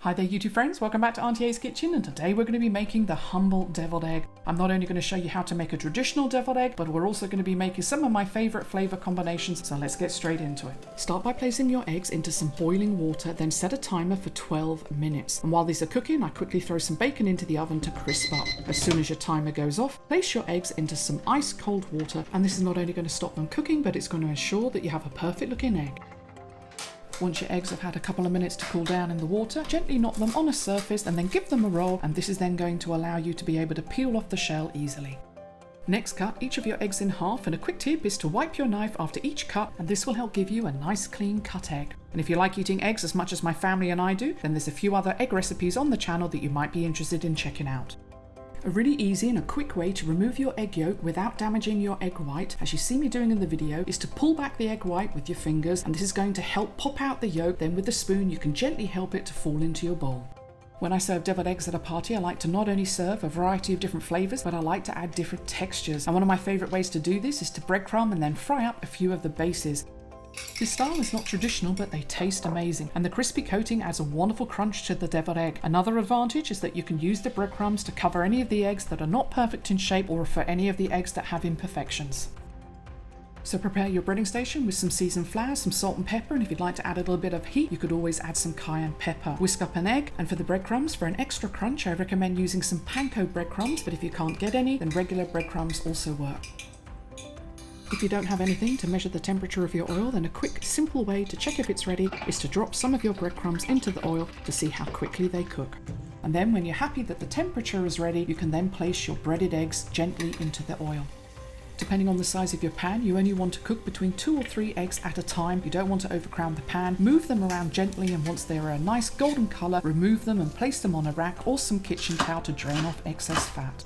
Hi there YouTube friends, welcome back to Auntie A's Kitchen, and today we're going to be making the humble deviled egg. I'm not only going to show you how to make a traditional deviled egg, but we're also going to be making some of my favourite flavour combinations, so let's get straight into it. Start by placing your eggs into some boiling water, then set a timer for 12 minutes. And while these are cooking, I quickly throw some bacon into the oven to crisp up. As soon as your timer goes off, place your eggs into some ice cold water, and this is not only going to stop them cooking, but it's going to ensure that you have a perfect looking egg. Once your eggs have had a couple of minutes to cool down in the water, gently knock them on a surface and then give them a roll, and this is then going to allow you to be able to peel off the shell easily. Next, cut each of your eggs in half, and a quick tip is to wipe your knife after each cut, and this will help give you a nice clean cut egg. And if you like eating eggs as much as my family and I do, then there's a few other egg recipes on the channel that you might be interested in checking out. A really easy and a quick way to remove your egg yolk without damaging your egg white, as you see me doing in the video, is to pull back the egg white with your fingers, and this is going to help pop out the yolk. Then with the spoon you can gently help it to fall into your bowl. When I serve deviled eggs at a party, I like to not only serve a variety of different flavours, but I like to add different textures. And one of my favourite ways to do this is to breadcrumb and then fry up a few of the bases. This style is not traditional, but they taste amazing, and the crispy coating adds a wonderful crunch to the deviled egg. Another advantage is that you can use the breadcrumbs to cover any of the eggs that are not perfect in shape, or for any of the eggs that have imperfections. So prepare your breading station with some seasoned flour, some salt and pepper, and if you'd like to add a little bit of heat, you could always add some cayenne pepper. Whisk up an egg, and for the breadcrumbs, for an extra crunch, I recommend using some Panko breadcrumbs, but if you can't get any, then regular breadcrumbs also work. If you don't have anything to measure the temperature of your oil, then a quick, simple way to check if it's ready is to drop some of your breadcrumbs into the oil to see how quickly they cook. And then when you're happy that the temperature is ready, you can then place your breaded eggs gently into the oil. Depending on the size of your pan, you only want to cook between 2 or 3 eggs at a time. You don't want to overcrowd the pan. Move them around gently, and once they're a nice golden colour, remove them and place them on a rack or some kitchen towel to drain off excess fat.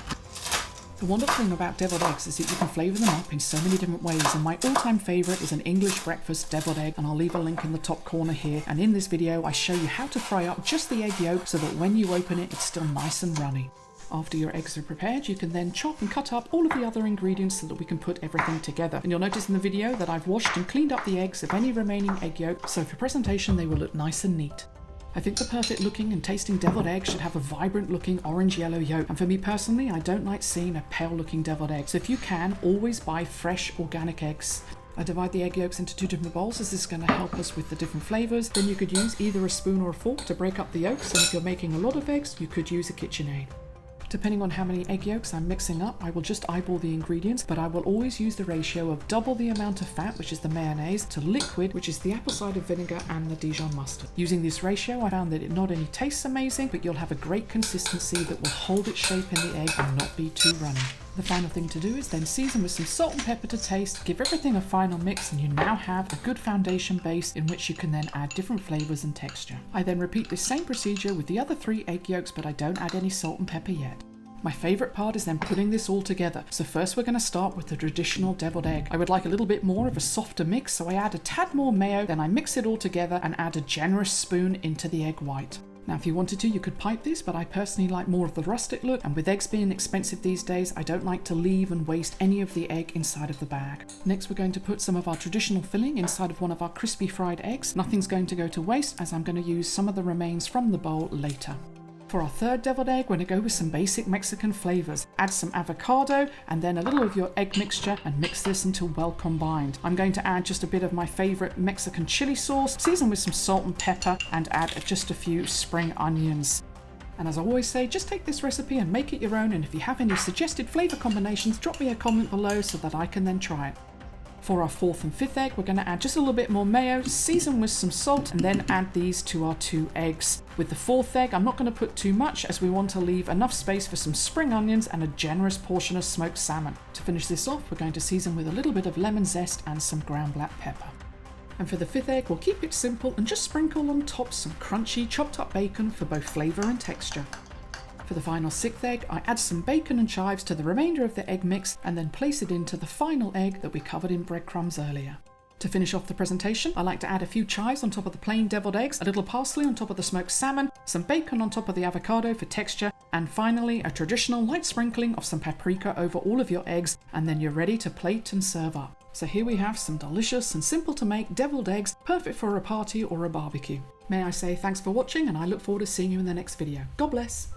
The wonderful thing about deviled eggs is that you can flavour them up in so many different ways, and my all-time favourite is an English breakfast deviled egg, and I'll leave a link in the top corner here. And in this video I show you how to fry up just the egg yolk so that when you open it, it's still nice and runny. After your eggs are prepared, you can then chop and cut up all of the other ingredients so that we can put everything together. And you'll notice in the video that I've washed and cleaned up the eggs of any remaining egg yolk, so for presentation they will look nice and neat. I think the perfect looking and tasting deviled egg should have a vibrant looking orange-yellow yolk, and for me personally, I don't like seeing a pale looking deviled egg, so if you can, always buy fresh organic eggs. I divide the egg yolks into 2 different bowls, as this is going to help us with the different flavours. Then you could use either a spoon or a fork to break up the yolks, and if you're making a lot of eggs, you could use a KitchenAid. Depending on how many egg yolks I'm mixing up, I will just eyeball the ingredients, but I will always use the ratio of double the amount of fat, which is the mayonnaise, to liquid, which is the apple cider vinegar and the Dijon Mustard. Using this ratio, I found that it not only tastes amazing, but you'll have a great consistency that will hold its shape in the egg and not be too runny. The final thing to do is then season with some salt and pepper to taste, give everything a final mix, and you now have a good foundation base in which you can then add different flavours and texture. I then repeat this same procedure with the other 3 egg yolks, but I don't add any salt and pepper yet. My favourite part is then putting this all together. So first we're going to start with the traditional deviled egg. I would like a little bit more of a softer mix, so I add a tad more mayo, then I mix it all together and add a generous spoon into the egg white. Now if you wanted to, you could pipe this, but I personally like more of the rustic look, and with eggs being expensive these days, I don't like to leave and waste any of the egg inside of the bag. Next we're going to put some of our traditional filling inside of one of our crispy fried eggs. Nothing's going to go to waste, as I'm going to use some of the remains from the bowl later. For our third deviled egg, we're going to go with some basic Mexican flavours. Add some avocado and then a little of your egg mixture and mix this until well combined. I'm going to add just a bit of my favourite Mexican chili sauce, season with some salt and pepper, and add just a few spring onions. And as I always say, just take this recipe and make it your own, and if you have any suggested flavour combinations, drop me a comment below so that I can then try it. For our 4th and 5th egg, we're going to add just a little bit more mayo, season with some salt, and then add these to our 2 eggs. With the 4th egg, I'm not going to put too much, as we want to leave enough space for some spring onions and a generous portion of smoked salmon. To finish this off, we're going to season with a little bit of lemon zest and some ground black pepper. And for the 5th egg, we'll keep it simple and just sprinkle on top some crunchy chopped up bacon for both flavour and texture. For the final 6th egg, I add some bacon and chives to the remainder of the egg mix and then place it into the final egg that we covered in breadcrumbs earlier. To finish off the presentation, I like to add a few chives on top of the plain deviled eggs, a little parsley on top of the smoked salmon, some bacon on top of the avocado for texture, and finally a traditional light sprinkling of some paprika over all of your eggs, and then you're ready to plate and serve up. So here we have some delicious and simple to make deviled eggs, perfect for a party or a barbecue. may I say thanks for watching, and I look forward to seeing you in the next video. God bless.